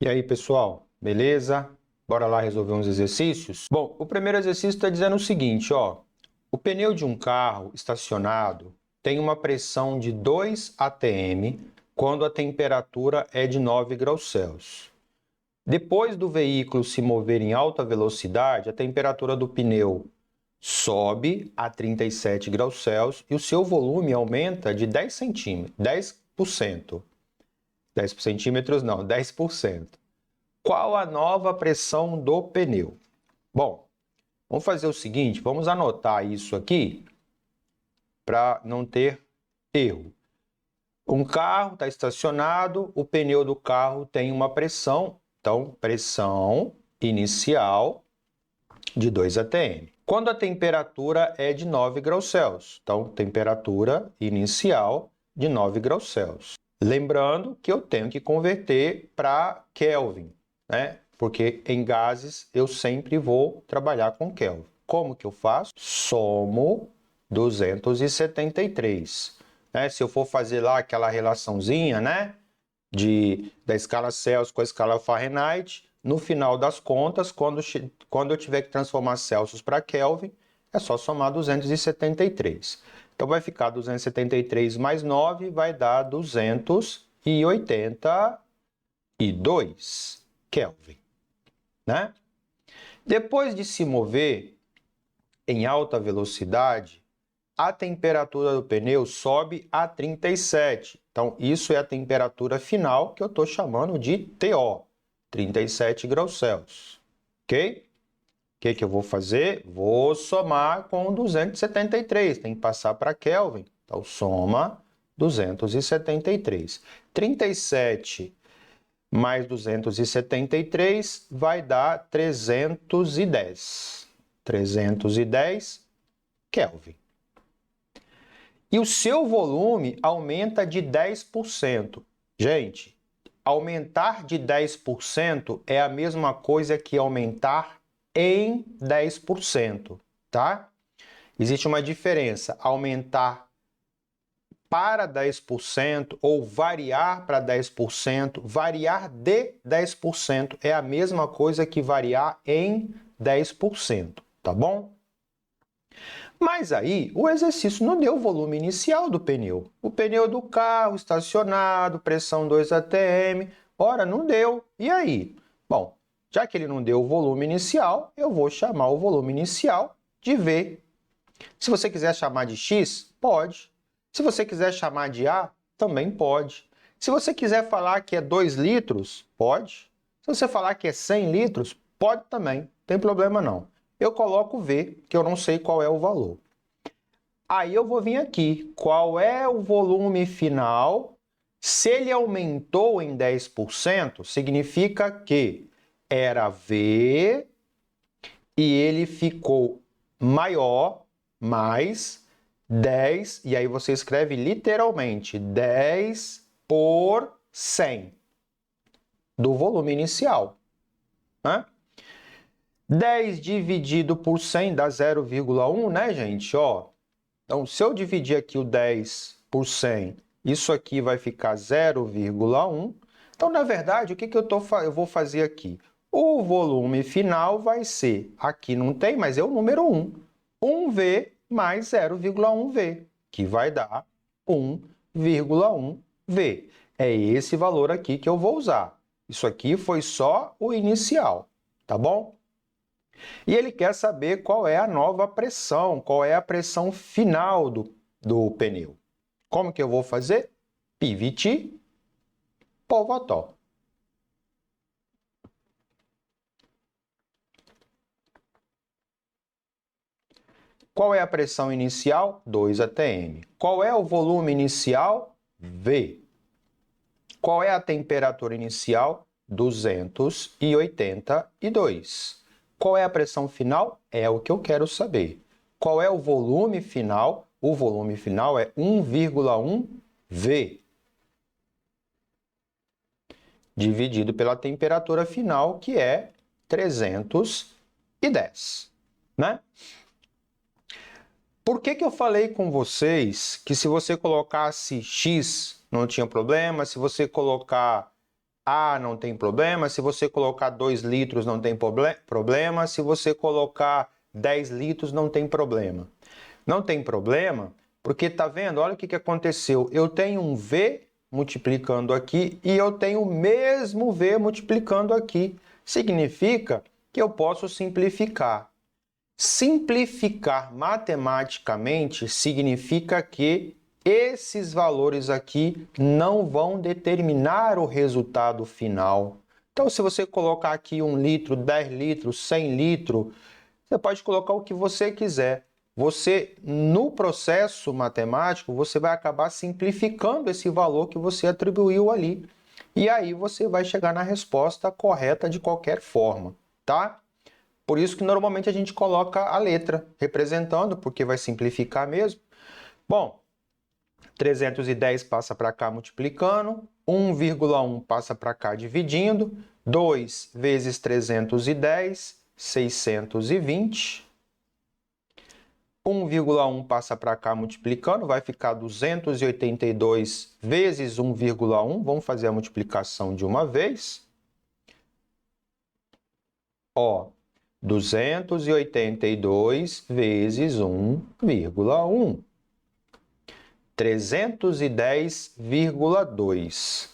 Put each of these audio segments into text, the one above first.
E aí, pessoal, beleza? Bora lá resolver uns exercícios? Bom, o primeiro exercício está dizendo o seguinte, ó. O pneu de um carro estacionado tem uma pressão de 2 atm quando a temperatura é de 9 graus Celsius. Depois do veículo se mover em alta velocidade, a temperatura do pneu sobe a 37 graus Celsius e o seu volume aumenta de 10 centímetros, 10%. 10 centímetros não, 10%. Qual a nova pressão do pneu? Bom, vamos fazer o seguinte, vamos anotar isso aqui para não ter erro. Um carro está estacionado, o pneu do carro tem uma pressão, então pressão inicial de 2 atm. Quando a temperatura é de 9 graus Celsius, então temperatura inicial de 9 graus Celsius. Lembrando que eu tenho que converter para Kelvin, né? Porque em gases eu sempre vou trabalhar com Kelvin. Como que eu faço? Somo 273. Né? Se eu for fazer lá aquela relaçãozinha, né? Da escala Celsius com a escala Fahrenheit, no final das contas, quando eu tiver que transformar Celsius para Kelvin, é só somar 273. Então vai ficar 273 mais 9, vai dar 282 Kelvin, né? Depois de se mover em alta velocidade, a temperatura do pneu sobe a 37. Então, isso é a temperatura final que eu estou chamando de TO, 37 graus Celsius. Ok? O que eu vou fazer? Vou somar com 273. Tem que passar para Kelvin. Então, soma 273. 37 mais 273 vai dar 310. 310 Kelvin. E o seu volume aumenta de 10%. Gente, aumentar de 10% é a mesma coisa que aumentar em 10%, tá? Existe uma diferença, aumentar para 10% ou variar para 10%, variar de 10% é a mesma coisa que variar em 10%, tá bom? Mas aí, o exercício não deu o volume inicial do pneu. O pneu do carro estacionado, pressão 2 atm, ora, não deu. E aí? Bom, já que ele não deu o volume inicial, eu vou chamar o volume inicial de V. Se você quiser chamar de X, pode. Se você quiser chamar de A, também pode. Se você quiser falar que é 2 litros, pode. Se você falar que é 100 litros, pode também. Não tem problema não. Eu coloco V, que eu não sei qual é o valor. Aí eu vou vir aqui. Qual é o volume final? Se ele aumentou em 10%, significa que era V e ele ficou maior, mais 10, e aí você escreve literalmente 10 por 100 do volume inicial, né? 10 dividido por 100 dá 0,1, né, gente? Ó, então, se eu dividir aqui o 10 por 100, isso aqui vai ficar 0,1. Então, na verdade, o que eu vou fazer aqui? O volume final vai ser, aqui não tem, mas é o número 1. 1V mais 0,1V, que vai dar 1,1V. É esse valor aqui que eu vou usar. Isso aqui foi só o inicial, tá bom? E ele quer saber qual é a nova pressão, qual é a pressão final do pneu. Como que eu vou fazer? PVT por Votol. Qual é a pressão inicial? 2 atm. Qual é o volume inicial? V. Qual é a temperatura inicial? 282. Qual é a pressão final? É o que eu quero saber. Qual é o volume final? O volume final é 1,1 V, dividido pela temperatura final, que é 310, né? Por que eu falei com vocês que se você colocasse X não tinha problema, se você colocar A não tem problema, se você colocar 2 litros não tem problema, se você colocar 10 litros não tem problema. Não tem problema porque, tá vendo? Olha o que aconteceu. Eu tenho um V multiplicando aqui e eu tenho o mesmo V multiplicando aqui. Significa que eu posso simplificar. Simplificar matematicamente significa que esses valores aqui não vão determinar o resultado final. Então, se você colocar aqui 1 litro, 10 litros, 100 litros, você pode colocar o que você quiser. Você, no processo matemático, você vai acabar simplificando esse valor que você atribuiu ali. E aí você vai chegar na resposta correta de qualquer forma, tá? Por isso que normalmente a gente coloca a letra representando, porque vai simplificar mesmo. Bom, 310 passa para cá multiplicando, 1,1 passa para cá dividindo, 2 vezes 310, 620. 1,1 passa para cá multiplicando, vai ficar 282 vezes 1,1. Vamos fazer a multiplicação de uma vez. Ó, 282 vezes 1,1. 310,2.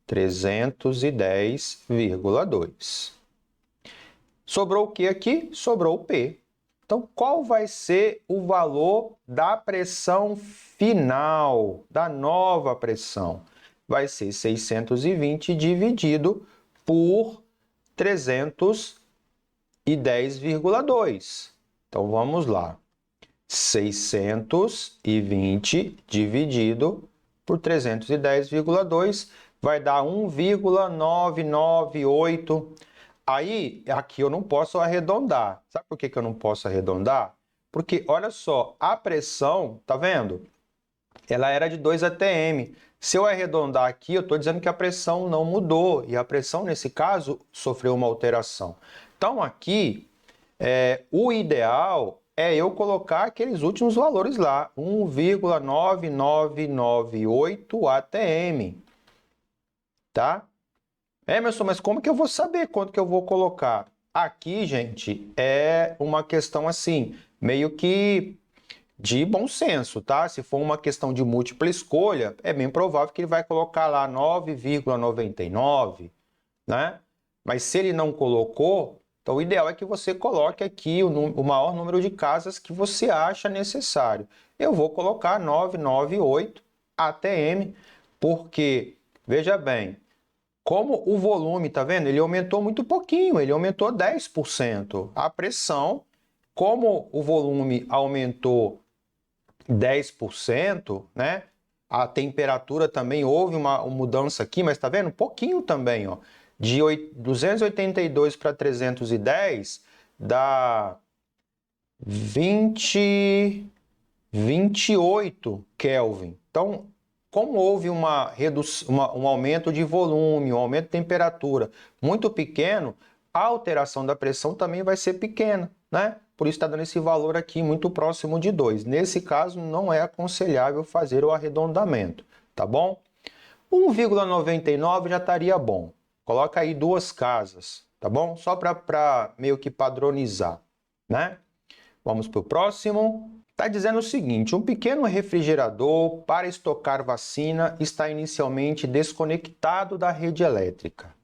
310,2. Sobrou o que aqui? Sobrou o P. Então, qual vai ser o valor da pressão final, da nova pressão? Vai ser 620 dividido por 310,2. Então, vamos lá. 620 dividido por 310,2 vai dar 1,998. Aí, aqui eu não posso arredondar. Sabe por que eu não posso arredondar? Porque, olha só, a pressão, tá vendo? Ela era de 2 atm. Se eu arredondar aqui, eu estou dizendo que a pressão não mudou. E a pressão, nesse caso, sofreu uma alteração. Então, aqui, o ideal é eu colocar aqueles últimos valores lá. 1,9998 atm. Tá? Emerson, mas como que eu vou saber quanto que eu vou colocar? Aqui, gente, é uma questão assim, meio que de bom senso, tá? Se for uma questão de múltipla escolha, é bem provável que ele vai colocar lá 9,99, né? Mas se ele não colocou, então o ideal é que você coloque aqui o maior número de casas que você acha necessário. Eu vou colocar 998 atm, porque, veja bem, como o volume, tá vendo? Ele aumentou muito pouquinho, ele aumentou 10%. A pressão, como o volume aumentou 10%, né? A temperatura também houve uma mudança aqui, mas tá vendo? Pouquinho também, ó. De 282 para 310 dá 28 Kelvin. Então, como houve um aumento de volume, um aumento de temperatura muito pequeno, a alteração da pressão também vai ser pequena, né? Por isso está dando esse valor aqui muito próximo de 2. Nesse caso, não é aconselhável fazer o arredondamento, tá bom? 1,99 já estaria bom. Coloca aí 2 casas, tá bom? Só para meio que padronizar, né? Vamos para o próximo. Está dizendo o seguinte: um pequeno refrigerador para estocar vacina está inicialmente desconectado da rede elétrica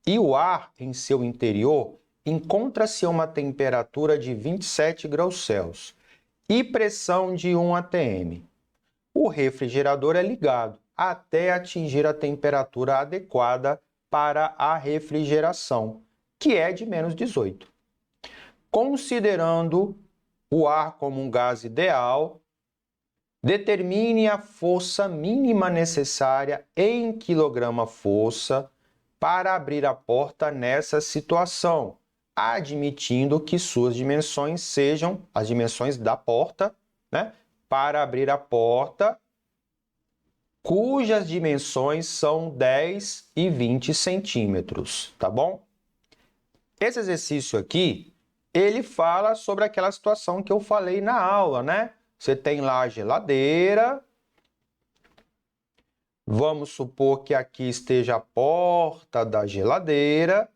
e o ar em seu interior encontra-se a uma temperatura de 27 graus Celsius e pressão de 1 atm. O refrigerador é ligado até atingir a temperatura adequada para a refrigeração, que é de menos 18. Considerando o ar como um gás ideal, determine a força mínima necessária em quilograma-força para abrir a porta nessa situação, admitindo que suas dimensões sejam as dimensões da porta, né? Para abrir a porta, cujas dimensões são 10 e 20 centímetros, tá bom? Esse exercício aqui, ele fala sobre aquela situação que eu falei na aula, né? Você tem lá a geladeira, Vamos supor que aqui esteja a porta da geladeira.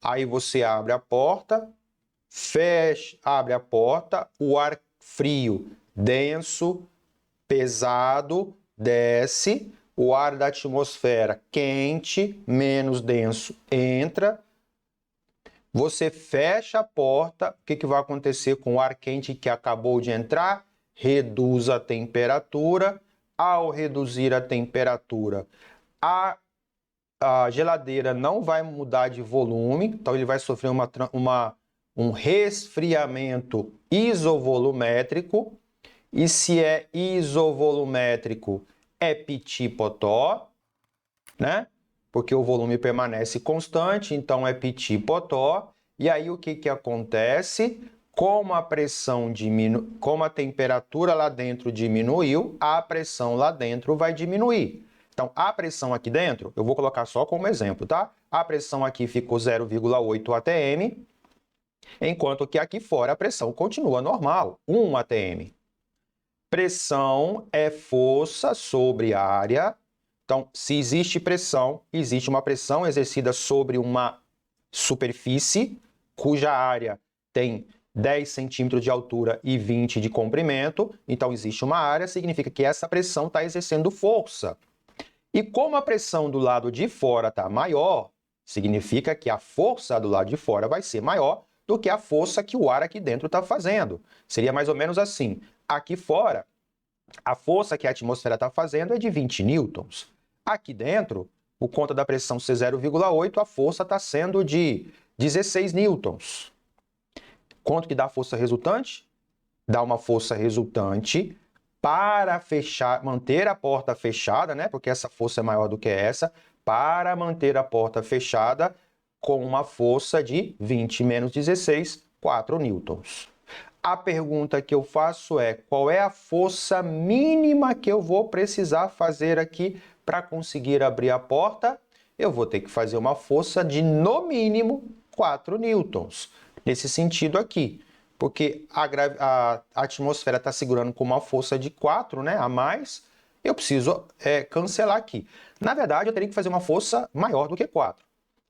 Aí você abre a porta, fecha, abre a porta, o ar frio, denso, pesado, desce, o ar da atmosfera quente, menos denso, entra. Você fecha a porta, o que vai acontecer com o ar quente que acabou de entrar? Reduz a temperatura. Ao reduzir a temperatura, a geladeira não vai mudar de volume, então ele vai sofrer um resfriamento isovolumétrico. E se é isovolumétrico, é pitipotó, né? Porque o volume permanece constante, então é pitipotó. E aí o que acontece? Como a pressão diminui, como a temperatura lá dentro diminuiu, a pressão lá dentro vai diminuir. Então, a pressão aqui dentro, eu vou colocar só como exemplo, tá? A pressão aqui ficou 0,8 atm, enquanto que aqui fora a pressão continua normal, 1 atm. Pressão é força sobre área. Então, se existe pressão, existe uma pressão exercida sobre uma superfície cuja área tem 10 centímetros de altura e 20 de comprimento. Então, existe uma área, significa que essa pressão está exercendo força. E como a pressão do lado de fora está maior, significa que a força do lado de fora vai ser maior do que a força que o ar aqui dentro está fazendo. Seria mais ou menos assim. Aqui fora, a força que a atmosfera está fazendo é de 20 newtons. Aqui dentro, por conta da pressão ser 0,8, a força está sendo de 16 newtons. Quanto que dá a força resultante? Dá uma força resultante para manter a porta fechada, né? Porque essa força é maior do que essa, para manter a porta fechada com uma força de 20 menos 16, 4 newtons. A pergunta que eu faço é: qual é a força mínima que eu vou precisar fazer aqui para conseguir abrir a porta? Eu vou ter que fazer uma força de, no mínimo, 4 newtons. Nesse sentido aqui, porque a atmosfera está segurando com uma força de 4, né, a mais, eu preciso cancelar aqui. Na verdade, eu teria que fazer uma força maior do que 4.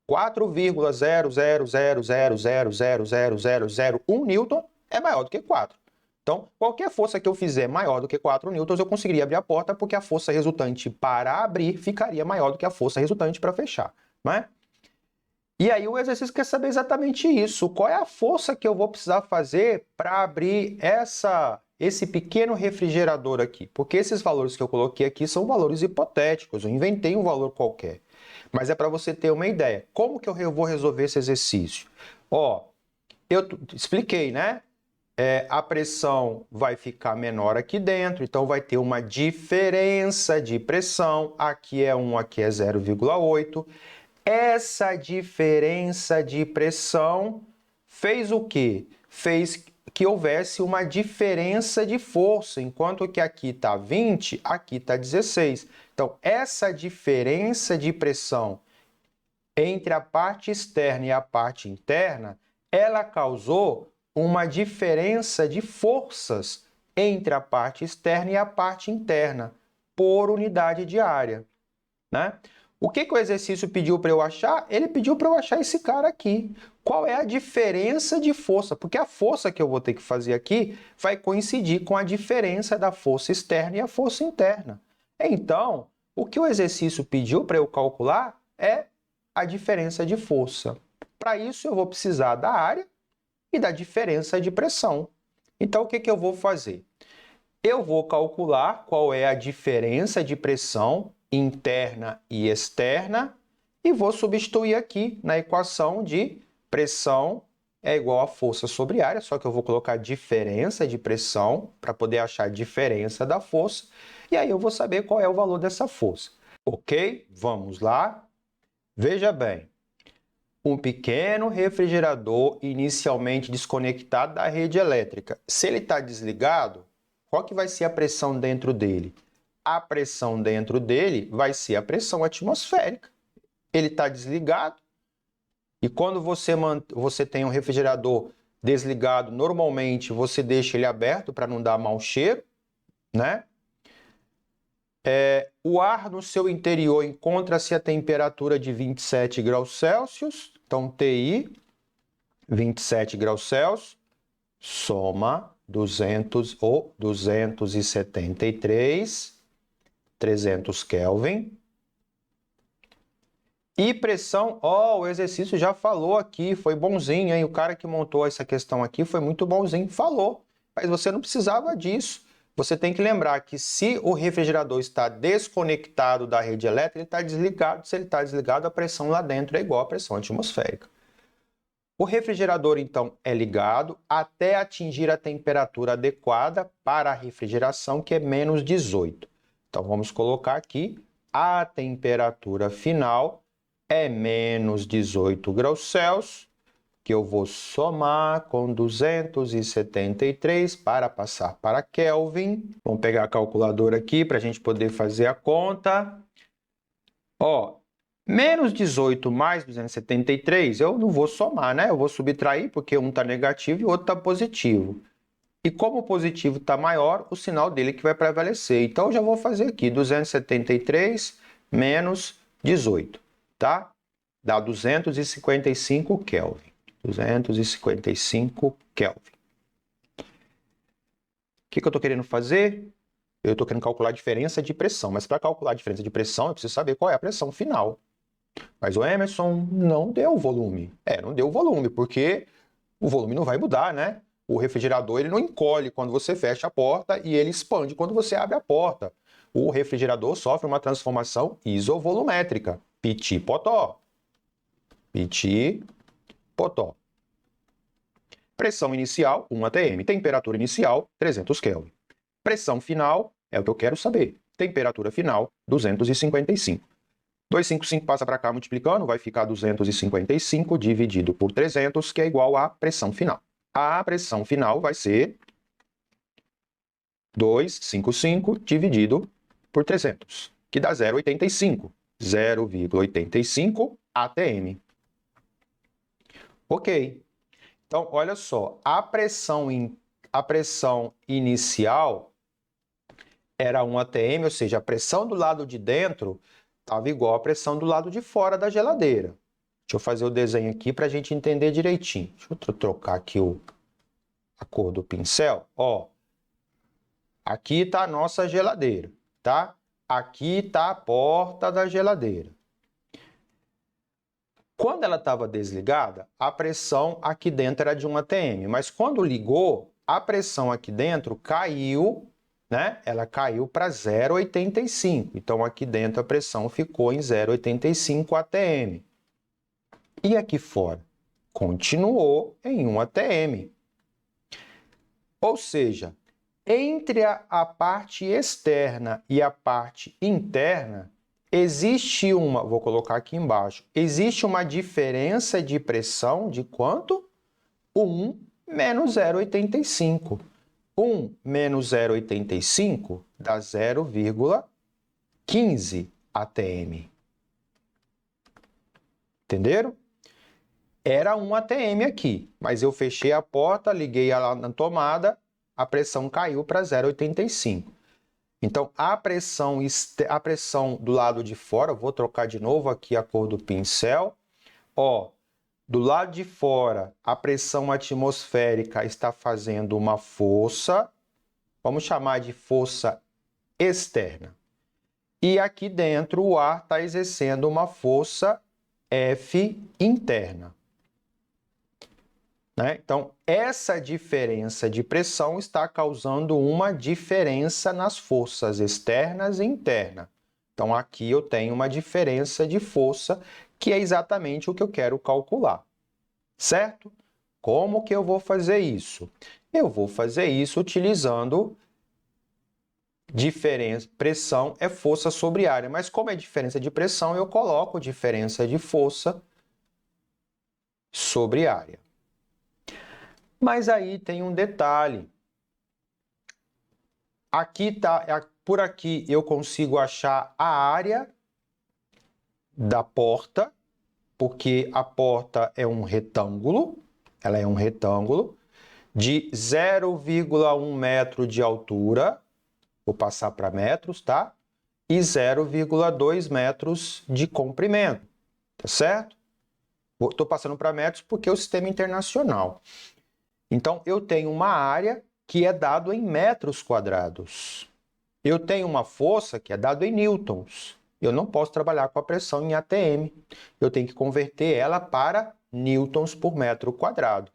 4,00000000001 newton é maior do que 4. Então, qualquer força que eu fizer maior do que 4 newtons, eu conseguiria abrir a porta, porque a força resultante para abrir ficaria maior do que a força resultante para fechar, não é? E aí o exercício quer saber exatamente isso. Qual é a força que eu vou precisar fazer para abrir esse pequeno refrigerador aqui? Porque esses valores que eu coloquei aqui são valores hipotéticos, eu inventei um valor qualquer. Mas é para você ter uma ideia. Como que eu vou resolver esse exercício? Ó, eu expliquei, né? A pressão vai ficar menor aqui dentro, então vai ter uma diferença de pressão. Aqui é 1, aqui é 0,8. Essa diferença de pressão fez o quê? Fez que houvesse uma diferença de força, enquanto que aqui está 20, aqui está 16. Então, essa diferença de pressão entre a parte externa e a parte interna, ela causou uma diferença de forças entre a parte externa e a parte interna, por unidade de área, né? O que o exercício pediu para eu achar? Ele pediu para eu achar esse cara aqui. Qual é a diferença de força? Porque a força que eu vou ter que fazer aqui vai coincidir com a diferença da força externa e a força interna. Então, o que o exercício pediu para eu calcular é a diferença de força. Para isso, eu vou precisar da área e da diferença de pressão. Então, o que eu vou fazer? Eu vou calcular qual é a diferença de pressão interna e externa e vou substituir aqui na equação de pressão é igual a força sobre área, só que eu vou colocar diferença de pressão para poder achar a diferença da força e aí eu vou saber qual é o valor dessa força. Ok? Vamos lá. Veja bem, um pequeno refrigerador inicialmente desconectado da rede elétrica. Se ele está desligado, qual que vai ser a pressão dentro dele? A pressão dentro dele vai ser a pressão atmosférica. Ele está desligado e quando você tem um refrigerador desligado, normalmente você deixa ele aberto para não dar mau cheiro, né? O ar no seu interior encontra-se a temperatura de 27 graus Celsius. Então, TI, 27 graus Celsius, soma 200 ou 273, 300 Kelvin. E pressão, o exercício já falou aqui, foi bonzinho, hein? O cara que montou essa questão aqui foi muito bonzinho, falou. Mas você não precisava disso. Você tem que lembrar que se o refrigerador está desconectado da rede elétrica, ele está desligado. Se ele está desligado, a pressão lá dentro é igual à pressão atmosférica. O refrigerador, então, é ligado até atingir a temperatura adequada para a refrigeração, que é menos 18. Então, vamos colocar aqui a temperatura final é menos 18 graus Celsius, que eu vou somar com 273 para passar para Kelvin. Vamos pegar a calculadora aqui para a gente poder fazer a conta. Menos 18 mais 273, eu não vou somar, né? Eu vou subtrair porque um está negativo e o outro está positivo. E como o positivo está maior, o sinal dele que vai prevalecer. Então, eu já vou fazer aqui 273 menos 18, tá? Dá 255 Kelvin. 255 Kelvin. O que eu estou querendo fazer? Eu estou querendo calcular a diferença de pressão. Mas para calcular a diferença de pressão, eu preciso saber qual é a pressão final. Mas o Emerson não deu volume. Não deu volume, porque o volume não vai mudar, né? O refrigerador ele não encolhe quando você fecha a porta e ele expande quando você abre a porta. O refrigerador sofre uma transformação isovolumétrica. Piti-potó. Piti-potó. Pressão inicial, 1 atm. Temperatura inicial, 300 Kelvin. Pressão final, é o que eu quero saber. Temperatura final, 255. 255 passa para cá multiplicando, vai ficar 255 dividido por 300, que é igual à pressão final. A pressão final vai ser 255 dividido por 300, que dá 0,85. 0,85 atm. Ok. Então, olha só, a pressão inicial era 1 atm, ou seja, a pressão do lado de dentro estava igual à pressão do lado de fora da geladeira. Deixa eu fazer o desenho aqui para a gente entender direitinho. Deixa eu trocar aqui a cor do pincel. Aqui está a nossa geladeira, tá? Aqui está a porta da geladeira. Quando ela estava desligada, a pressão aqui dentro era de 1 atm, mas quando ligou, a pressão aqui dentro caiu, né? Ela caiu para 0,85. Então, aqui dentro a pressão ficou em 0,85 atm. E aqui fora? Continuou em 1 atm. Ou seja, entre a parte externa e a parte interna, existe vou colocar aqui embaixo, existe uma diferença de pressão de quanto? 1 menos 0,85. 1 menos 0,85 dá 0,15 atm. Entenderam? Era 1 atm aqui, mas eu fechei a porta, liguei ela na tomada, a pressão caiu para 0,85. Então, a pressão do lado de fora, vou trocar de novo aqui a cor do pincel. Do lado de fora, a pressão atmosférica está fazendo uma força, vamos chamar de força externa. E aqui dentro, o ar está exercendo uma força F interna. Né? Então, essa diferença de pressão está causando uma diferença nas forças externas e internas. Então, aqui eu tenho uma diferença de força, que é exatamente o que eu quero calcular. Certo? Como que eu vou fazer isso? Eu vou fazer isso utilizando pressão é força sobre área. Mas como é diferença de pressão, eu coloco diferença de força sobre área. Mas aí tem um detalhe. Por aqui eu consigo achar a área da porta, porque a porta é um retângulo, ela é um retângulo de 0,1 metro de altura. Vou passar para metros, tá? e 0,2 metros de comprimento, tá certo? Estou passando para metros porque é o sistema internacional. Então, eu tenho uma área que é dado em metros quadrados. Eu tenho uma força que é dado em newtons. Eu não posso trabalhar com a pressão em ATM. Eu tenho que converter ela para newtons por metro quadrado.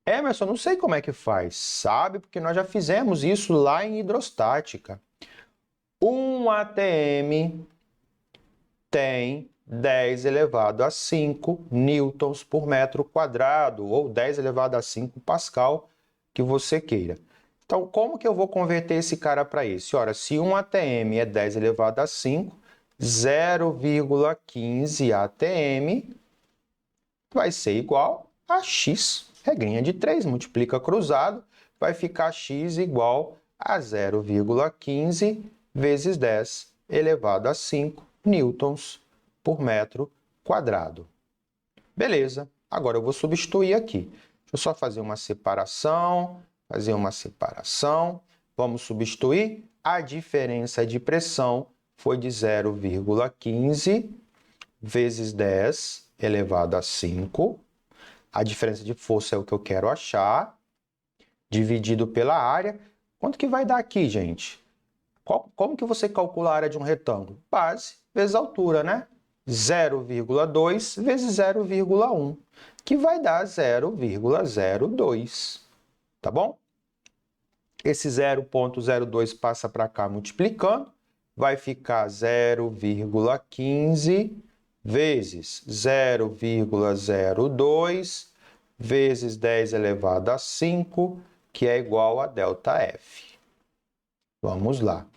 Emerson, não sei como é que faz. Sabe, porque nós já fizemos isso lá em hidrostática. Um ATM tem 10 elevado a 5 newtons por metro quadrado, ou 10 elevado a 5 pascal, que você queira. Então, como que eu vou converter esse cara para isso? Ora, se um ATM é 10 elevado a 5, 0,15 ATM vai ser igual a x, regrinha de 3, multiplica cruzado, vai ficar x igual a 0,15 vezes 10 elevado a 5 newtons por metro quadrado. Beleza, agora eu vou substituir aqui. Deixa eu só fazer uma separação. Vamos substituir. A diferença de pressão foi de 0,15 vezes 10 elevado a 5. A diferença de força é o que eu quero achar, dividido pela área. Quanto que vai dar aqui, gente? Como que você calcula a área de um retângulo? Base vezes altura, né? 0,2 vezes 0,1, que vai dar 0,02, tá bom? Esse 0,02 passa para cá multiplicando, vai ficar 0,15 vezes 0,02 vezes 10 elevado a 5, que é igual a ΔF. Vamos lá.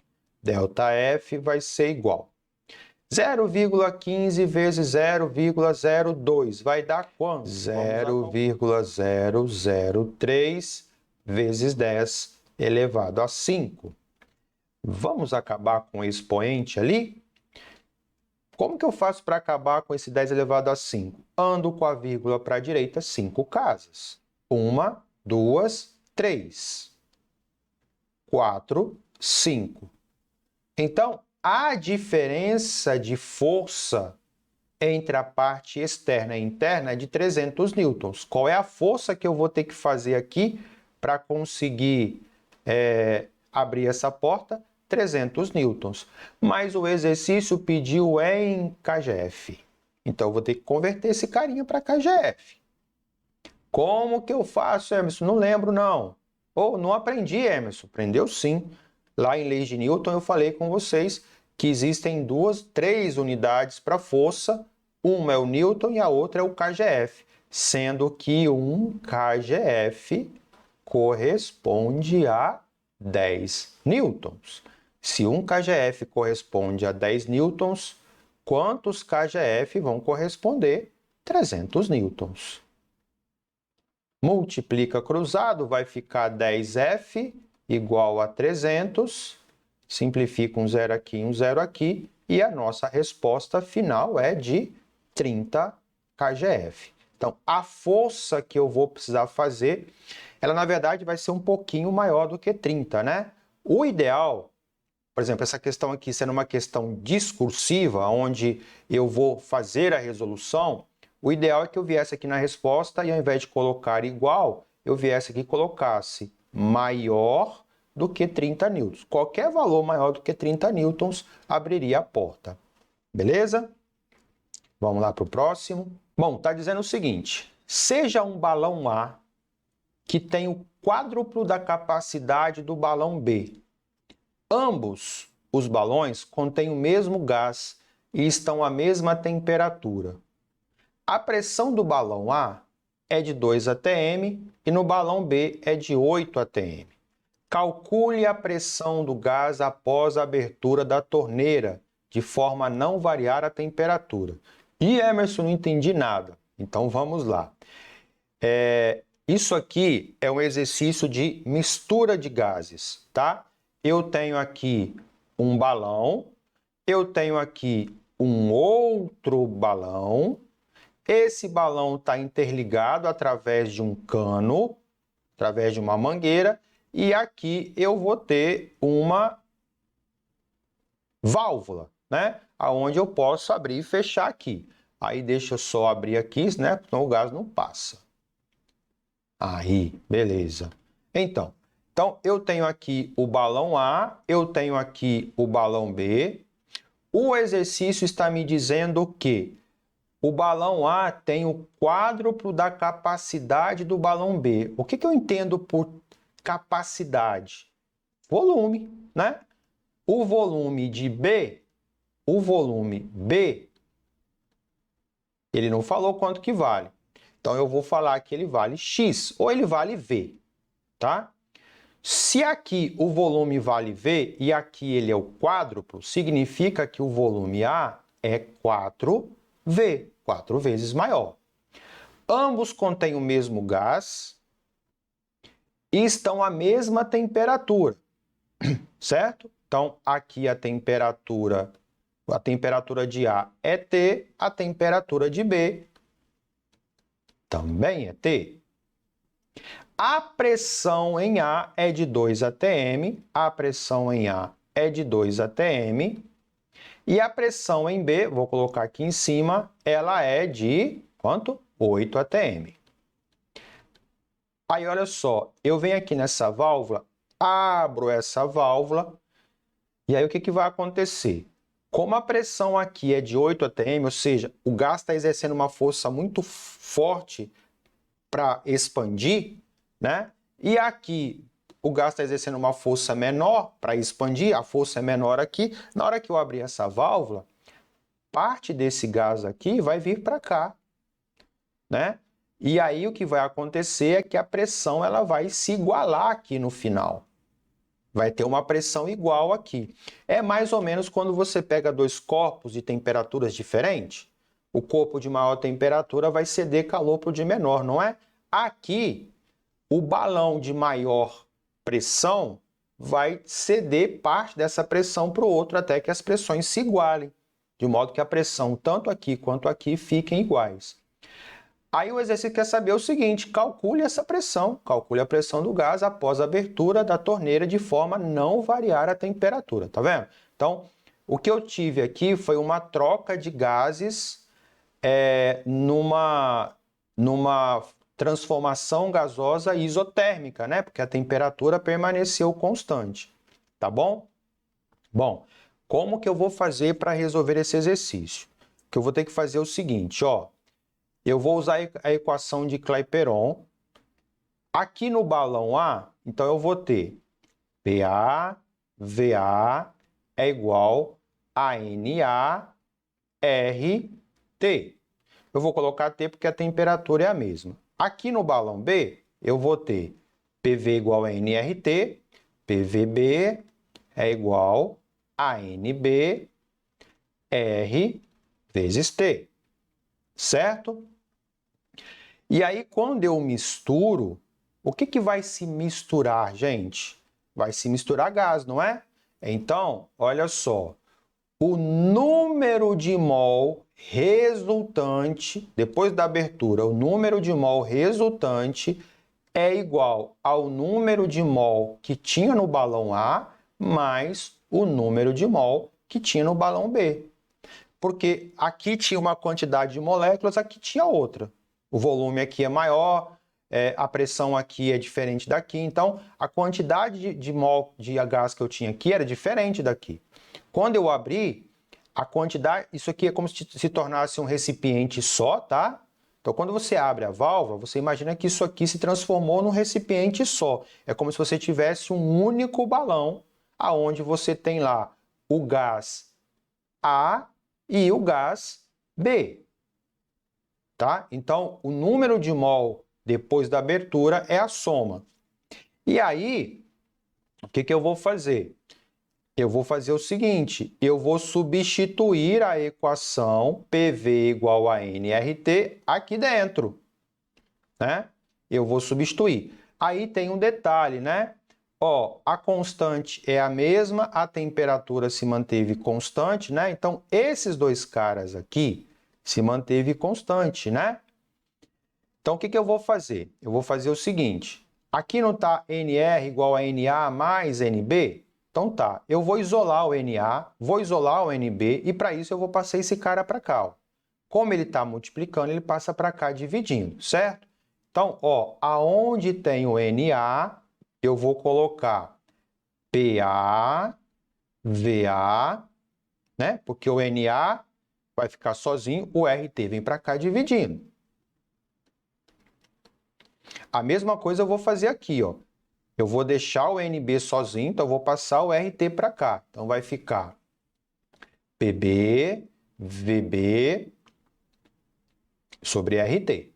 ΔF vai ser igual 0,15 vezes 0,02 vai dar quanto? 0,003 vezes 10 elevado a 5. Vamos acabar com o expoente ali? Como que eu faço para acabar com esse 10 elevado a 5? Ando com a vírgula para a direita 5 casas. 1, 2, 3, 4, 5. Então, a diferença de força entre a parte externa e interna é de 300 newtons. Qual é a força que eu vou ter que fazer aqui para conseguir abrir essa porta? 300 newtons. Mas o exercício pediu em kgf. Então, eu vou ter que converter esse carinha para kgf. Como que eu faço, Emerson? Não lembro, não. Ou não aprendi, Emerson. Aprendeu sim. Lá em Leis de Newton eu falei com vocês que existem três unidades para força. Uma é o Newton e a outra é o kgf. Sendo que um kgf corresponde a 10 newtons. Se um kgf corresponde a 10 newtons, quantos kgf vão corresponder? 300 newtons. Multiplica cruzado, vai ficar 10F igual a 300. Simplifica um zero aqui, um zero aqui. E a nossa resposta final é de 30 kgf. Então, a força que eu vou precisar fazer, ela na verdade vai ser um pouquinho maior do que 30, né? O ideal, por exemplo, essa questão aqui sendo uma questão discursiva, onde eu vou fazer a resolução, o ideal é que eu viesse aqui na resposta e ao invés de colocar igual, eu viesse aqui e colocasse maior do que 30 newtons. Qualquer valor maior do que 30 newtons abriria a porta. Beleza? Vamos lá para o próximo. Bom, está dizendo o seguinte, seja um balão A que tem o quádruplo da capacidade do balão B. Ambos os balões contêm o mesmo gás e estão à mesma temperatura. A pressão do balão A é de 2 atm e no balão B é de 8 atm. Calcule a pressão do gás após a abertura da torneira, de forma a não variar a temperatura. E Emerson, não entendi nada. Então vamos lá. Isso aqui é um exercício de mistura de gases, tá? Eu tenho aqui um balão, eu tenho aqui um outro balão. Esse balão está interligado através de um cano, através de uma mangueira, e aqui eu vou ter uma válvula, né? Aonde eu posso abrir e fechar aqui. Aí deixa eu só abrir aqui, né? Senão o gás não passa. Aí, beleza. Então eu tenho aqui o balão A, eu tenho aqui o balão B. O exercício está me dizendo que o balão A tem o quádruplo da capacidade do balão B. O que eu entendo por capacidade? Volume, né? O volume B, ele não falou quanto que vale. Então, eu vou falar que ele vale X ou ele vale V, tá? Se aqui o volume vale V e aqui ele é o quádruplo, significa que o volume A é 4V, 4 vezes maior. Ambos contêm o mesmo gás e estão à mesma temperatura, certo? Então, aqui a temperatura de A é T, a temperatura de B também é T. A pressão em A é de 2 atm, a pressão em A é de 2 atm, e a pressão em B, vou colocar aqui em cima, ela é de quanto? 8 atm. Aí, olha só, eu venho aqui nessa válvula, abro essa válvula, e aí o que vai acontecer? Como a pressão aqui é de 8 atm, ou seja, o gás está exercendo uma força muito forte para expandir, né? E aqui o gás está exercendo uma força menor para expandir, a força é menor aqui. Na hora que eu abrir essa válvula, parte desse gás aqui vai vir para cá, né? E aí o que vai acontecer é que a pressão ela vai se igualar aqui no final. Vai ter uma pressão igual aqui. É mais ou menos quando você pega dois corpos de temperaturas diferentes. O corpo de maior temperatura vai ceder calor para o de menor, não é? Aqui, o balão de maior pressão vai ceder parte dessa pressão para o outro até que as pressões se igualem, de modo que a pressão tanto aqui quanto aqui fiquem iguais. Aí o exercício quer saber o seguinte, calcule essa pressão, calcule a pressão do gás após a abertura da torneira de forma a não variar a temperatura, tá vendo? Então, o que eu tive aqui foi uma troca de gases numa transformação gasosa isotérmica, né? Porque a temperatura permaneceu constante, tá bom? Bom, como que eu vou fazer para resolver esse exercício? Que eu vou ter que fazer o seguinte, ó. Eu vou usar a equação de Clapeyron. Aqui no balão A, então eu vou ter PA, VA é igual a NA, RT. Eu vou colocar T porque a temperatura é a mesma. Aqui no balão B, eu vou ter PV igual a nRT, PVB é igual a NB, R vezes T, certo? E aí, quando eu misturo, o que vai se misturar, gente? Vai se misturar gás, não é? Então, olha só, o número de mol resultante, depois da abertura, o número de mol resultante é igual ao número de mol que tinha no balão A mais o número de mol que tinha no balão B. Porque aqui tinha uma quantidade de moléculas, aqui tinha outra. O volume aqui é maior, a pressão aqui é diferente daqui, então a quantidade de mol de gás que eu tinha aqui era diferente daqui. Quando eu abri, a quantidade, isso aqui é como se tornasse um recipiente só, tá? Então, quando você abre a válvula, você imagina que isso aqui se transformou num recipiente só. É como se você tivesse um único balão, aonde você tem lá o gás A e o gás B. Tá? Então, o número de mol depois da abertura é a soma. E aí, o que eu vou fazer? Eu vou fazer o seguinte, eu vou substituir a equação PV igual a nRT aqui dentro, né? Eu vou substituir. Aí tem um detalhe, né? Ó, a constante é a mesma, a temperatura se manteve constante, né? Então, esses dois caras aqui se manteve constante, né? Então, o que eu vou fazer? Eu vou fazer o seguinte, aqui não está NR igual a NA mais NB? Então tá, eu vou isolar o Na, vou isolar o NB e para isso eu vou passar esse cara para cá. Ó. Como ele está multiplicando, ele passa para cá dividindo, certo? Então, ó, aonde tem o Na, eu vou colocar PA, VA, né? Porque o Na vai ficar sozinho, o RT vem para cá dividindo. A mesma coisa eu vou fazer aqui, ó. Eu vou deixar o NB sozinho, então eu vou passar o RT para cá. Então vai ficar PB, VB sobre RT.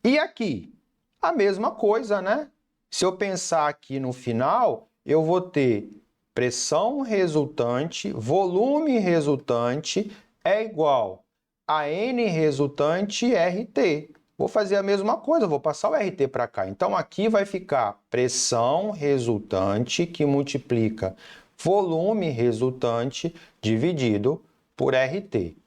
E aqui, a mesma coisa, né? Se eu pensar aqui no final, eu vou ter pressão resultante, volume resultante é igual a N resultante RT. Vou fazer a mesma coisa, vou passar o RT para cá. Então, aqui vai ficar pressão resultante que multiplica volume resultante dividido por RT.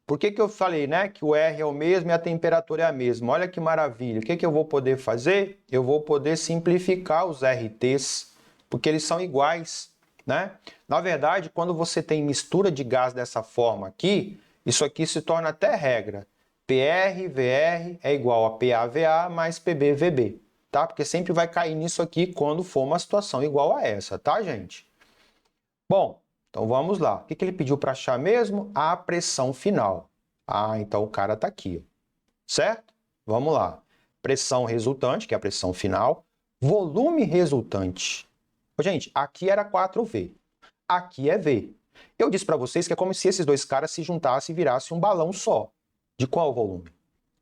Por que eu falei, né, que o R é o mesmo e a temperatura é a mesma? Olha que maravilha. O que eu vou poder fazer? Eu vou poder simplificar os RTs, porque eles são iguais, né? Na verdade, quando você tem mistura de gás dessa forma aqui, isso aqui se torna até regra. PR, VR é igual a PA-VA mais PB-VB, tá? Porque sempre vai cair nisso aqui quando for uma situação igual a essa, tá, gente? Bom, então vamos lá. O que ele pediu para achar mesmo? A pressão final. Ah, então o cara está aqui, ó. Certo? Vamos lá. Pressão resultante, que é a pressão final. Volume resultante. Gente, aqui era 4V. Aqui é V. Eu disse para vocês que é como se esses dois caras se juntassem e virassem um balão só. De qual volume?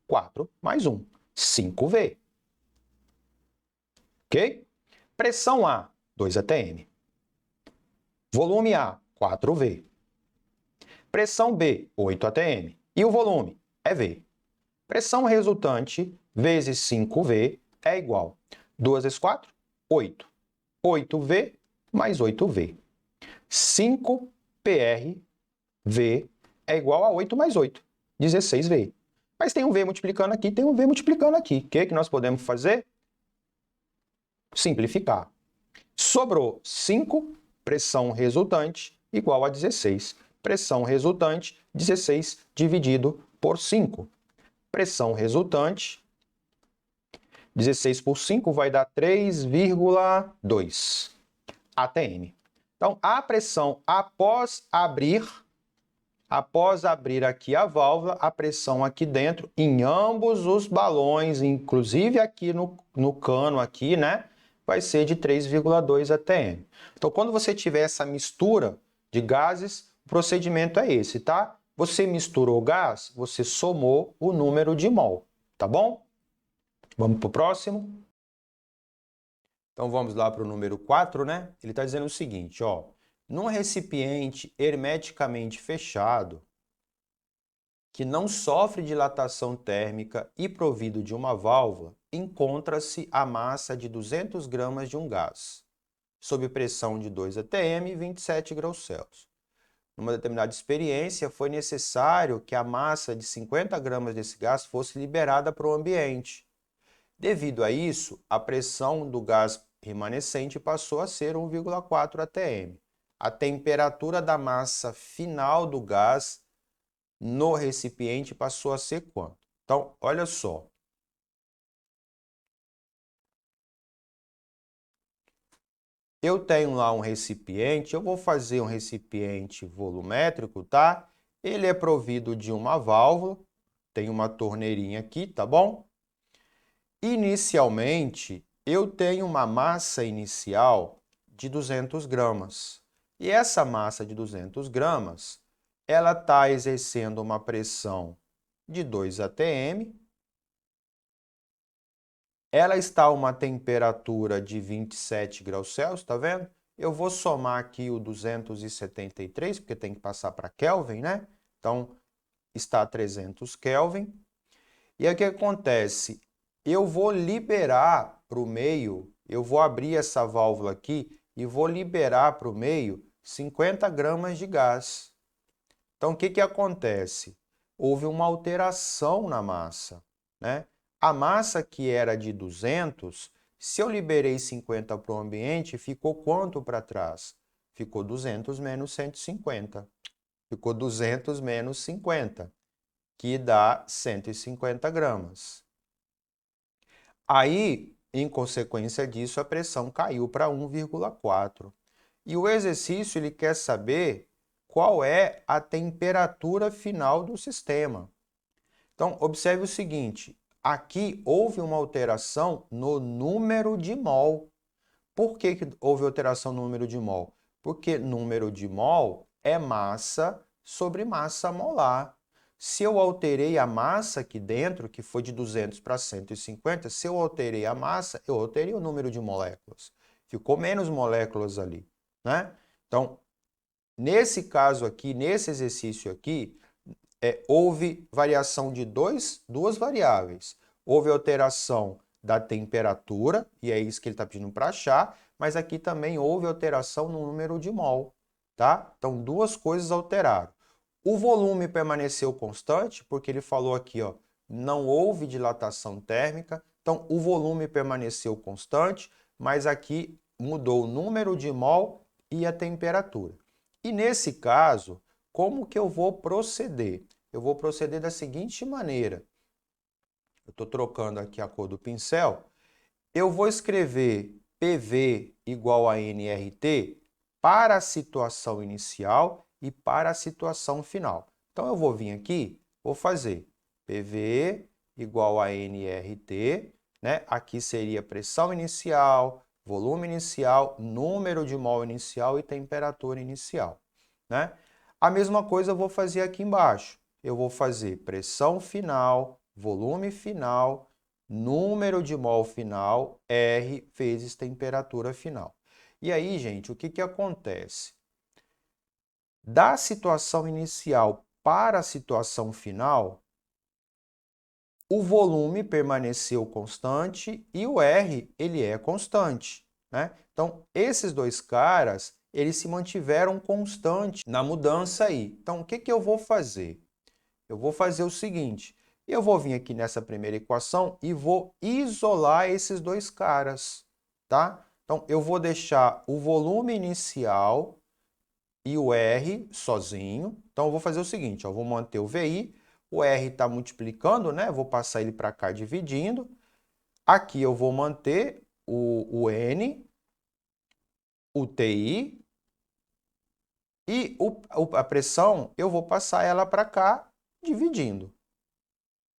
4 mais 1. 5V. Ok? Pressão A, 2 atm. Volume A, 4V. Pressão B, 8 atm. E o volume é V. Pressão resultante vezes 5V é igual a 2 vezes 4, 8. 8V mais 8V. 5PRV é igual a 8 mais 8, 16V. Mas tem um V multiplicando aqui, tem um V multiplicando aqui. O que nós podemos fazer? Simplificar. Sobrou 5, pressão resultante, igual a 16. Pressão resultante, 16 dividido por 5. Pressão resultante, 16 por 5 vai dar 3,2 atm. Então, a pressão após abrir aqui a válvula, a pressão aqui dentro, em ambos os balões, inclusive aqui no cano aqui, né, vai ser de 3,2 atm. Então, quando você tiver essa mistura de gases, o procedimento é esse, tá? Você misturou o gás, você somou o número de mol, tá bom? Vamos para o próximo? Então, vamos lá para o número 4, né? Ele está dizendo o seguinte, ó. Num recipiente hermeticamente fechado, que não sofre dilatação térmica e provido de uma válvula, encontra-se a massa de 200 gramas de um gás, sob pressão de 2 atm e 27 graus Celsius. Numa determinada experiência, foi necessário que a massa de 50 gramas desse gás fosse liberada para o ambiente. Devido a isso, a pressão do gás remanescente passou a ser 1,4 atm. A temperatura da massa final do gás no recipiente passou a ser quanto? Então, olha só. Eu tenho lá um recipiente, eu vou fazer um recipiente volumétrico, tá? Ele é provido de uma válvula, tem uma torneirinha aqui, tá bom? Inicialmente, eu tenho uma massa inicial de 200 gramas. E essa massa de 200 gramas, ela está exercendo uma pressão de 2 atm. Ela está a uma temperatura de 27 graus Celsius, tá vendo? Eu vou somar aqui o 273, porque tem que passar para Kelvin, né? Então, está a 300 Kelvin. E aí o que acontece? Eu vou liberar para o meio, eu vou abrir essa válvula aqui e vou liberar para o meio 50 gramas de gás. Então, o que acontece? Houve uma alteração na massa, né? A massa que era de 200 Se eu liberei 50 para o ambiente, ficou quanto para trás? Ficou 200 menos 150. Ficou 200 menos 50, que dá 150 gramas. Aí, em consequência disso, a pressão caiu para 1,4. E o exercício ele quer saber qual é a temperatura final do sistema. Então, observe o seguinte, aqui houve uma alteração no número de mol. Por que houve alteração no número de mol? Porque número de mol é massa sobre massa molar. Se eu alterei a massa aqui dentro, que foi de 200 para 150, se eu alterei a massa, eu alterei o número de moléculas. Ficou menos moléculas ali, né? Então, nesse caso aqui, nesse exercício aqui, houve variação de duas variáveis. Houve alteração da temperatura, e é isso que ele está pedindo para achar, mas aqui também houve alteração no número de mol, tá? Então, duas coisas alteraram. O volume permaneceu constante, porque ele falou aqui, ó, não houve dilatação térmica, então o volume permaneceu constante, mas aqui mudou o número de mol e a temperatura. E nesse caso, como que eu vou proceder? Eu vou proceder da seguinte maneira. Eu estou trocando aqui a cor do pincel. Eu vou escrever PV igual a nRT para a situação inicial e para a situação final. Então, eu vou vir aqui, vou fazer PV igual a nRT, né? Aqui seria pressão inicial, volume inicial, número de mol inicial e temperatura inicial, né? A mesma coisa eu vou fazer aqui embaixo. Eu vou fazer pressão final, volume final, número de mol final, R vezes temperatura final. E aí, gente, o que acontece? Da situação inicial para a situação final, o volume permaneceu constante e o R ele é constante, né? Então, esses dois caras, eles se mantiveram constantes na mudança aí. Então, o que eu vou fazer? Eu vou fazer o seguinte, eu vou vir aqui nessa primeira equação e vou isolar esses dois caras, tá? Então, eu vou deixar o volume inicial e o R sozinho. Então, eu vou fazer o seguinte, eu vou manter o VI, o R está multiplicando, né? Eu vou passar ele para cá dividindo. Aqui eu vou manter o N, o TI, e a pressão eu vou passar ela para cá dividindo.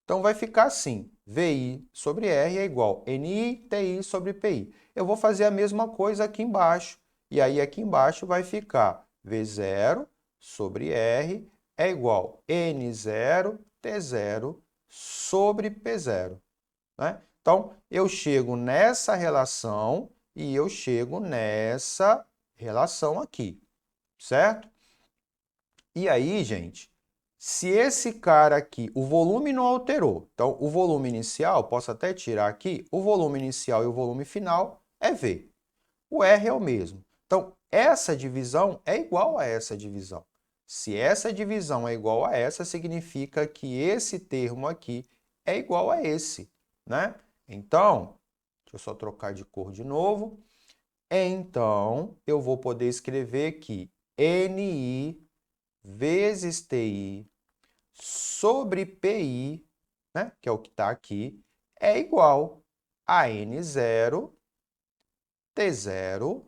Então, vai ficar assim, VI sobre R é igual NI, TI sobre PI. Eu vou fazer a mesma coisa aqui embaixo. E aí, aqui embaixo vai ficar V0 sobre R é igual N0, T0 sobre P0. Né? Então, eu chego nessa relação e eu chego nessa relação aqui, certo? E aí, gente, se esse cara aqui, o volume não alterou, então o volume inicial, posso até tirar aqui, o volume inicial e o volume final é V. O R é o mesmo. Então, essa divisão é igual a essa divisão. Se essa divisão é igual a essa, significa que esse termo aqui é igual a esse, né? Então, deixa eu só trocar de cor de novo. Então, eu vou poder escrever que NI vezes TI sobre PI, né, que é o que está aqui, é igual a N0, T0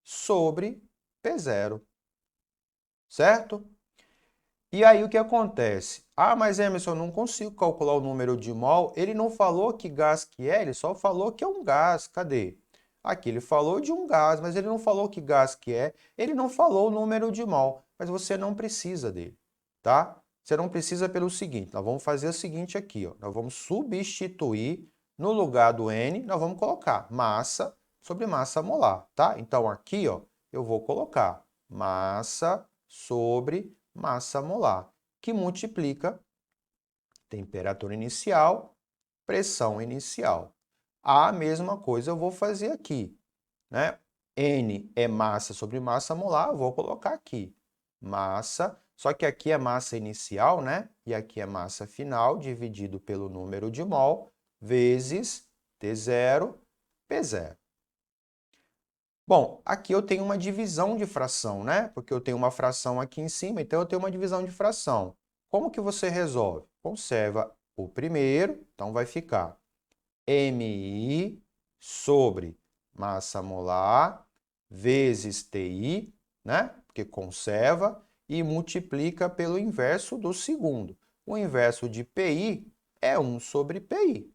sobre P0, certo? E aí o que acontece? Ah, mas Emerson, eu não consigo calcular o número de mol. Ele não falou que gás que é, ele só falou que é um gás. Cadê? Aqui ele falou de um gás, mas ele não falou que gás que é. Ele não falou o número de mol, mas você não precisa dele, tá? Você não precisa pelo seguinte, nós vamos fazer o seguinte aqui, ó. Nós vamos substituir no lugar do N, nós vamos colocar massa sobre massa molar, tá? Então aqui, ó, eu vou colocar massa sobre massa molar, que multiplica temperatura inicial, pressão inicial. A mesma coisa eu vou fazer aqui, né? N é massa sobre massa molar, eu vou colocar aqui. Massa, só que aqui é massa inicial, né? E aqui é massa final, dividido pelo número de mol, vezes T0, P0. Bom, aqui eu tenho uma divisão de fração, né? Porque eu tenho uma fração aqui em cima, então eu tenho uma divisão de fração. Como que você resolve? Conserva o primeiro, então vai ficar MI sobre massa molar vezes TI, né? Porque conserva, e multiplica pelo inverso do segundo. O inverso de PI é 1 sobre PI,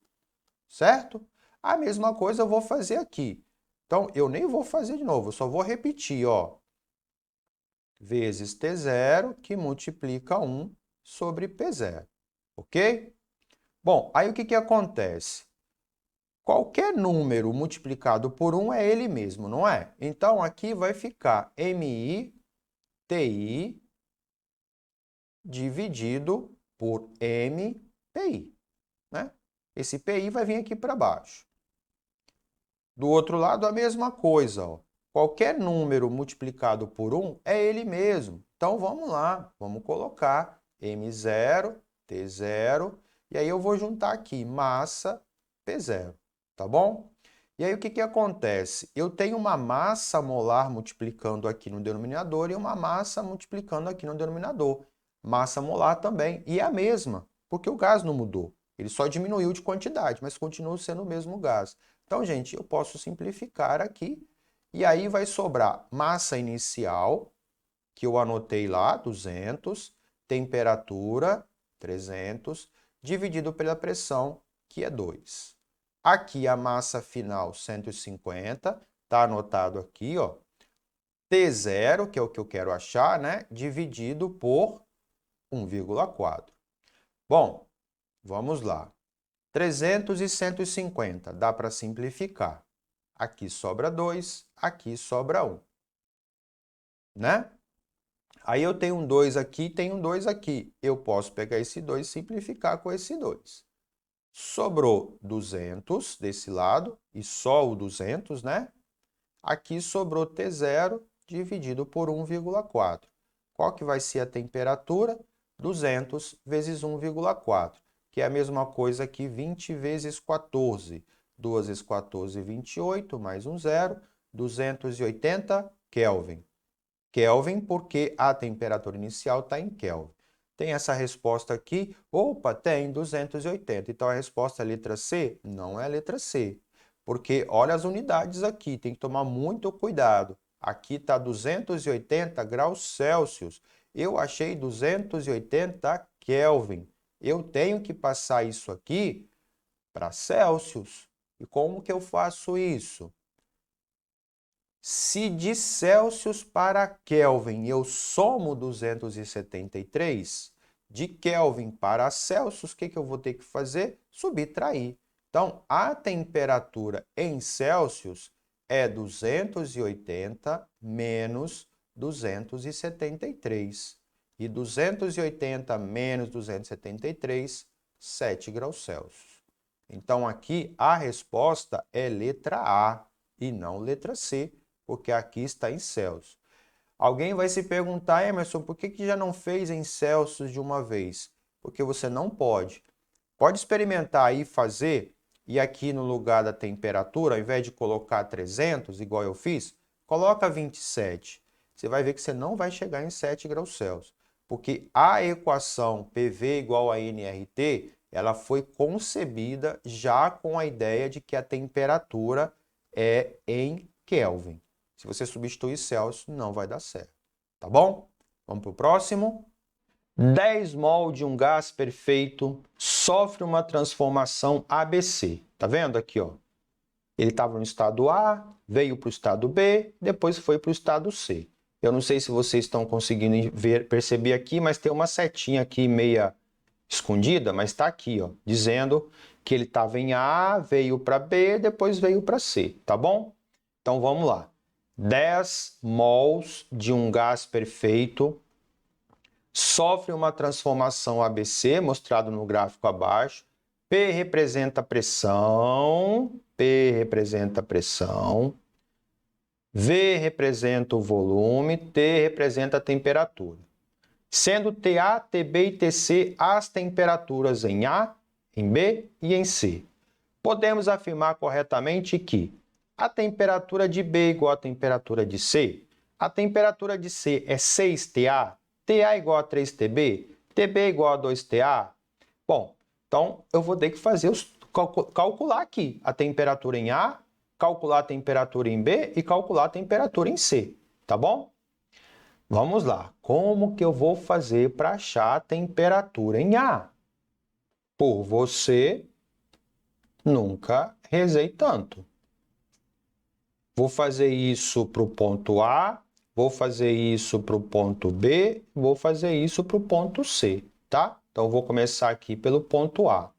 certo? A mesma coisa eu vou fazer aqui. Então, eu nem vou fazer de novo, eu só vou repetir, ó. Vezes T0, que multiplica 1 sobre P0, ok? Bom, aí o que acontece? Qualquer número multiplicado por 1 é ele mesmo, não é? Então, aqui vai ficar MI, TI, dividido por MPI, né? Esse PI vai vir aqui para baixo. Do outro lado, a mesma coisa, ó. Qualquer número multiplicado por 1 é ele mesmo. Então, vamos lá, vamos colocar M0, T0, e aí eu vou juntar aqui massa, P0, tá bom? E aí, o que acontece? Eu tenho uma massa molar multiplicando aqui no denominador e uma massa multiplicando aqui no denominador. Massa molar também, e é a mesma, porque o gás não mudou. Ele só diminuiu de quantidade, mas continua sendo o mesmo gás. Então, gente, eu posso simplificar aqui, e aí vai sobrar massa inicial, que eu anotei lá, 200, temperatura, 300, dividido pela pressão, que é 2. Aqui a massa final, 150, está anotado aqui, ó. T0, que é o que eu quero achar, né? Dividido por 1,4. Bom, vamos lá. 300 e 150, dá para simplificar. Aqui sobra 2, aqui sobra 1. Né? Aí eu tenho um 2 aqui, tenho um 2 aqui. Eu posso pegar esse 2 e simplificar com esse 2. Sobrou 200 desse lado, e só o 200, né? Aqui sobrou T0 dividido por 1,4. Qual que vai ser a temperatura? 200 vezes 1,4, que é a mesma coisa que 20 vezes 14. 2 vezes 14, 28, mais um zero, 280 Kelvin. Kelvin porque a temperatura inicial está em Kelvin. Tem essa resposta aqui? Opa, tem 280. Então, a resposta é a letra C? Não é a letra C. Porque olha as unidades aqui, tem que tomar muito cuidado. Aqui está 280 graus Celsius. Eu achei 280 Kelvin. Eu tenho que passar isso aqui para Celsius. E como que eu faço isso? Se de Celsius para Kelvin eu somo 273, de Kelvin para Celsius, o que eu vou ter que fazer? Subtrair. Então, a temperatura em Celsius é 280 menos 273. E 280 menos 273, 7 graus Celsius. Então, aqui a resposta é letra A e não letra C, porque aqui está em Celsius. Alguém vai se perguntar, Emerson, por que já não fez em Celsius de uma vez? Porque você não pode. Pode experimentar aí fazer, e aqui no lugar da temperatura, ao invés de colocar 300, igual eu fiz, coloca 27. Você vai ver que você não vai chegar em 7 graus Celsius, porque a equação PV igual a nRT, ela foi concebida já com a ideia de que a temperatura é em Kelvin. Se você substituir Celsius, não vai dar certo. Tá bom? Vamos para o próximo. 10 mol de um gás perfeito sofre uma transformação ABC. Tá vendo aqui, ó? Ele estava no estado A, veio para o estado B, depois foi para o estado C. Eu não sei se vocês estão conseguindo perceber aqui, mas tem uma setinha aqui meia escondida, mas está aqui, ó, dizendo que ele estava em A, veio para B, depois veio para C, tá bom? Então vamos lá. 10 mols de um gás perfeito sofre uma transformação ABC, mostrado no gráfico abaixo. P representa pressão, P representa pressão, V representa o volume, T representa a temperatura. Sendo TA, TB e TC as temperaturas em A, em B e em C. Podemos afirmar corretamente que A temperatura de B igual à temperatura de C. A temperatura de C é 6TA, TA igual a 3TB, TB igual a 2TA. Bom, então eu vou ter que fazer calcular aqui a temperatura em A, calcular a temperatura em B e calcular a temperatura em C, tá bom? Vamos lá, como que eu vou fazer para achar a temperatura em A? Por você, nunca rezei tanto. Vou fazer isso para o ponto A, vou fazer isso para o ponto B, vou fazer isso para o ponto C, tá? Então, eu vou começar aqui pelo ponto A.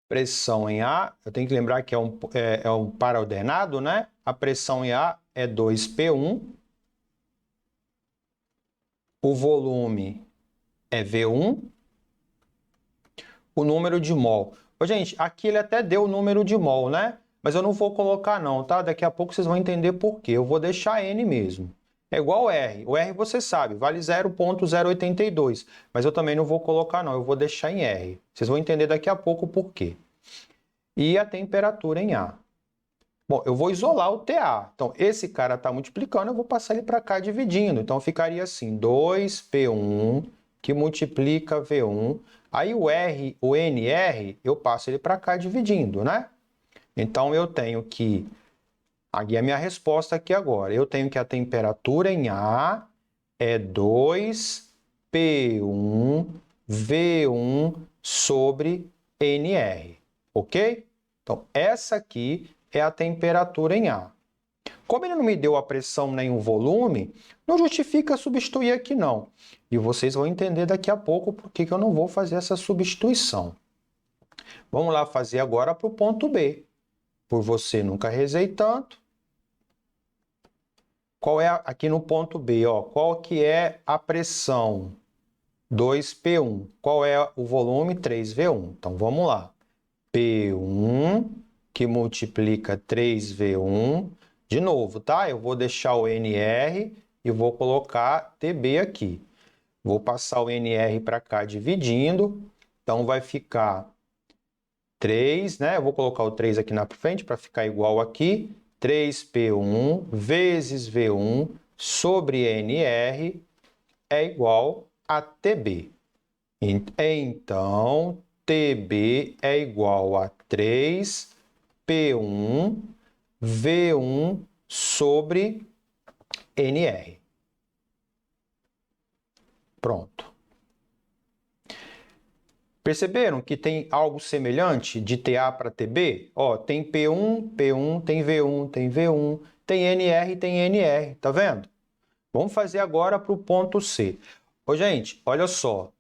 Pressão em A, eu tenho que lembrar que é um paraordenado, né? A pressão em A é 2P1. O volume é V1. O número de mol. Ô, gente, aqui ele até deu o número de mol, né? Mas eu não vou colocar não, tá? Daqui a pouco vocês vão entender por quê. Eu vou deixar N mesmo. É igual ao R. O R você sabe, vale 0,082. Mas eu também não vou colocar não, eu vou deixar em R. Vocês vão entender daqui a pouco por quê. E a temperatura em A. Bom, eu vou isolar o TA. Então, esse cara está multiplicando, eu vou passar ele para cá dividindo. Então, ficaria assim, 2P1 que multiplica V1. Aí o NR, eu passo ele para cá dividindo, né? Então, eu tenho que... Aqui é a minha resposta aqui agora. Eu tenho que a temperatura em A é 2P1 V1 sobre NR, ok? Então, essa aqui é a temperatura em A. Como ele não me deu a pressão nem o volume, não justifica substituir aqui não. E vocês vão entender daqui a pouco por que eu não vou fazer essa substituição. Vamos lá fazer agora para o ponto B. Por você nunca rezei tanto. Qual é aqui no ponto B? Ó, qual que é a pressão? 2P1. Qual é o volume? 3V1. Então vamos lá. P1 que multiplica 3V1. De novo, tá? Eu vou deixar o NR e vou colocar TB aqui. Vou passar o NR para cá dividindo. Então, vai ficar 3, né? Eu vou colocar o 3 aqui na frente para ficar igual aqui. 3P1 vezes V1 sobre NR é igual a TB. Então, TB é igual a 3P1 V1 sobre NR. Pronto. Perceberam que tem algo semelhante de TA para TB? Ó, tem P1, P1, tem V1, tem V1, tem NR, tem NR, tá vendo? Vamos fazer agora para o ponto C. Ô, gente, olha só.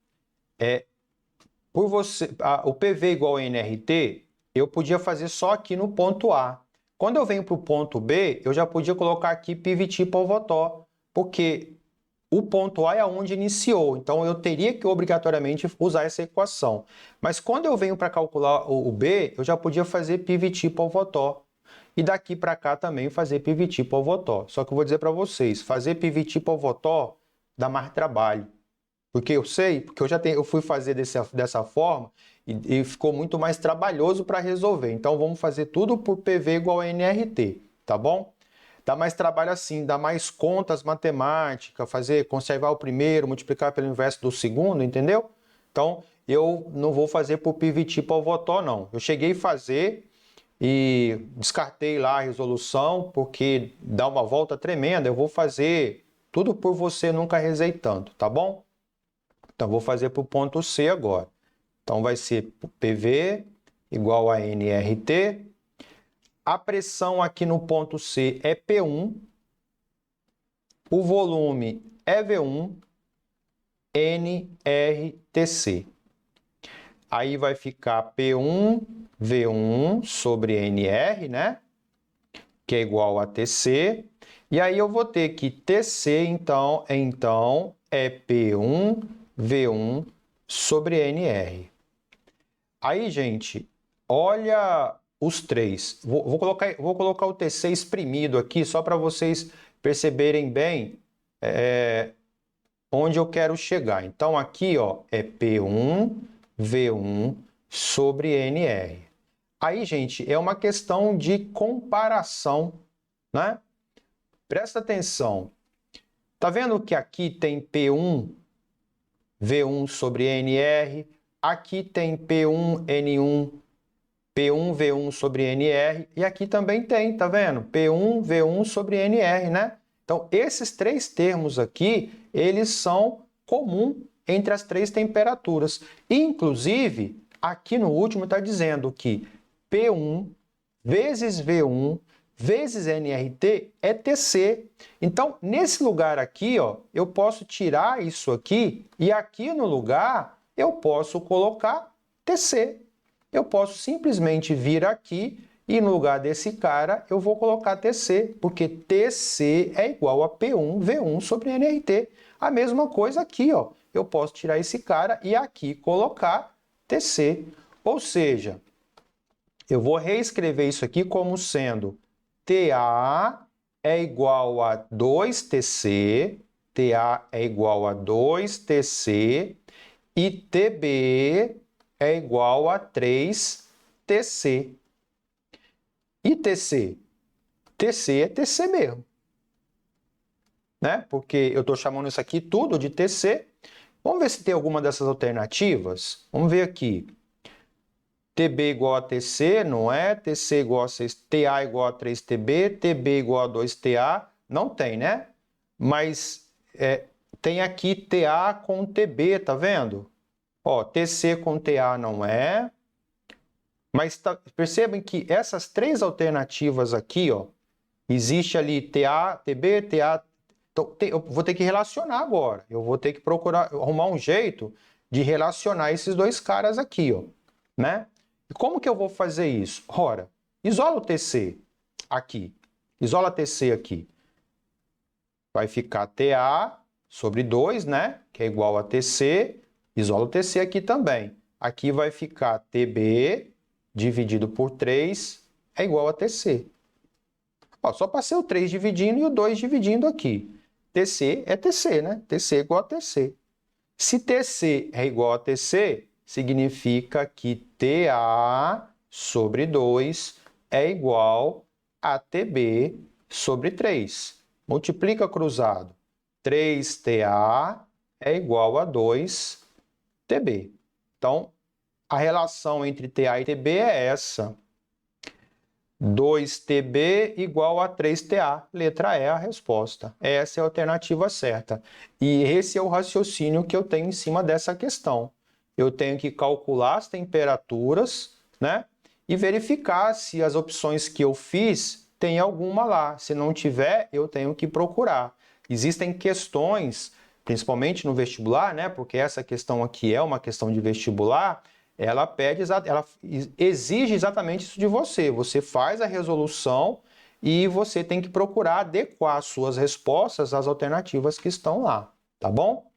O PV igual a NRT, eu podia fazer só aqui no ponto A. Quando eu venho para o ponto B, eu já podia colocar aqui PVT Polvotó, porque o ponto A é onde iniciou, então eu teria que obrigatoriamente usar essa equação. Mas quando eu venho para calcular o B, eu já podia fazer PVT Polvotó. E daqui para cá também fazer PVT Polvotó. Só que eu vou dizer para vocês, fazer PVT Polvotó dá mais trabalho. Porque eu sei, porque eu fui fazer dessa forma e ficou muito mais trabalhoso para resolver. Então vamos fazer tudo por PV igual a NRT, tá bom? Dá mais trabalho assim, dá mais contas matemáticas, conservar o primeiro, multiplicar pelo inverso do segundo, entendeu? Então eu não vou fazer por PVT Polvotó, não. Eu cheguei a fazer e descartei lá a resolução porque dá uma volta tremenda. Eu vou fazer tudo por você nunca rezei tanto, tá bom? Então, vou fazer para o ponto C agora. Então, vai ser PV igual a NRT. A pressão aqui no ponto C é P1. O volume é V1. NRTC. Aí vai ficar P1, V1 sobre NR, né? Que é igual a TC. E aí eu vou ter que TC, então é P1, V1 sobre NR. Aí, gente, olha os três. Vou colocar o TC exprimido aqui só para vocês perceberem bem onde eu quero chegar. Então, aqui ó, é P1, V1 sobre NR. Aí, gente, é uma questão de comparação, né? Presta atenção. Tá vendo que aqui tem P1, V1 sobre NR, aqui tem P1, N1, P1, V1 sobre NR, e aqui também tem, tá vendo? P1, V1 sobre NR, né? Então, esses três termos aqui, eles são comuns entre as três temperaturas. Inclusive, aqui no último está dizendo que P1 vezes V1 vezes nRT é TC. Então, nesse lugar aqui, ó, eu posso tirar isso aqui e aqui no lugar eu posso colocar TC. Eu posso simplesmente vir aqui e no lugar desse cara eu vou colocar TC, porque TC é igual a P1 V1 sobre nRT. A mesma coisa aqui, ó. Eu posso tirar esse cara e aqui colocar TC. Ou seja, eu vou reescrever isso aqui como sendo TA é igual a 2TC, TA é igual a 2TC e TB é igual a 3TC. E TC? TC é TC mesmo, né? Porque eu estou chamando isso aqui tudo de TC. Vamos ver se tem alguma dessas alternativas? Vamos ver aqui. TB igual a TC, não é? TC igual a 6, TA igual a 3TB, TB igual a 2TA, não tem, né? Mas tem aqui TA com TB, tá vendo? Ó, TC com TA não é. Mas percebem que essas três alternativas aqui, ó, existe ali TA, TB, TA. Então, eu vou ter que relacionar agora. Eu vou ter que procurar, arrumar um jeito de relacionar esses dois caras aqui, ó, né? E como que eu vou fazer isso? Ora, isola o TC aqui. Isola TC aqui. Vai ficar TA sobre 2, né? Que é igual a TC. Isola o TC aqui também. Aqui vai ficar TB dividido por 3 é igual a TC. Ó, só passei o 3 dividindo e o 2 dividindo aqui. TC é TC, né? TC é igual a TC. Se TC é igual a TC, significa que TA sobre 2 é igual a TB sobre 3. Multiplica cruzado. 3TA é igual a 2TB. Então, a relação entre TA e TB é essa. 2TB igual a 3TA. Letra E é a resposta. Essa é a alternativa certa. E esse é o raciocínio que eu tenho em cima dessa questão. Eu tenho que calcular as temperaturas, né? E verificar se as opções que eu fiz tem alguma lá. Se não tiver, eu tenho que procurar. Existem questões, principalmente no vestibular, né? Porque essa questão aqui é uma questão de vestibular. Ela exige exatamente isso de você. Você faz a resolução e você tem que procurar adequar suas respostas às alternativas que estão lá, tá bom?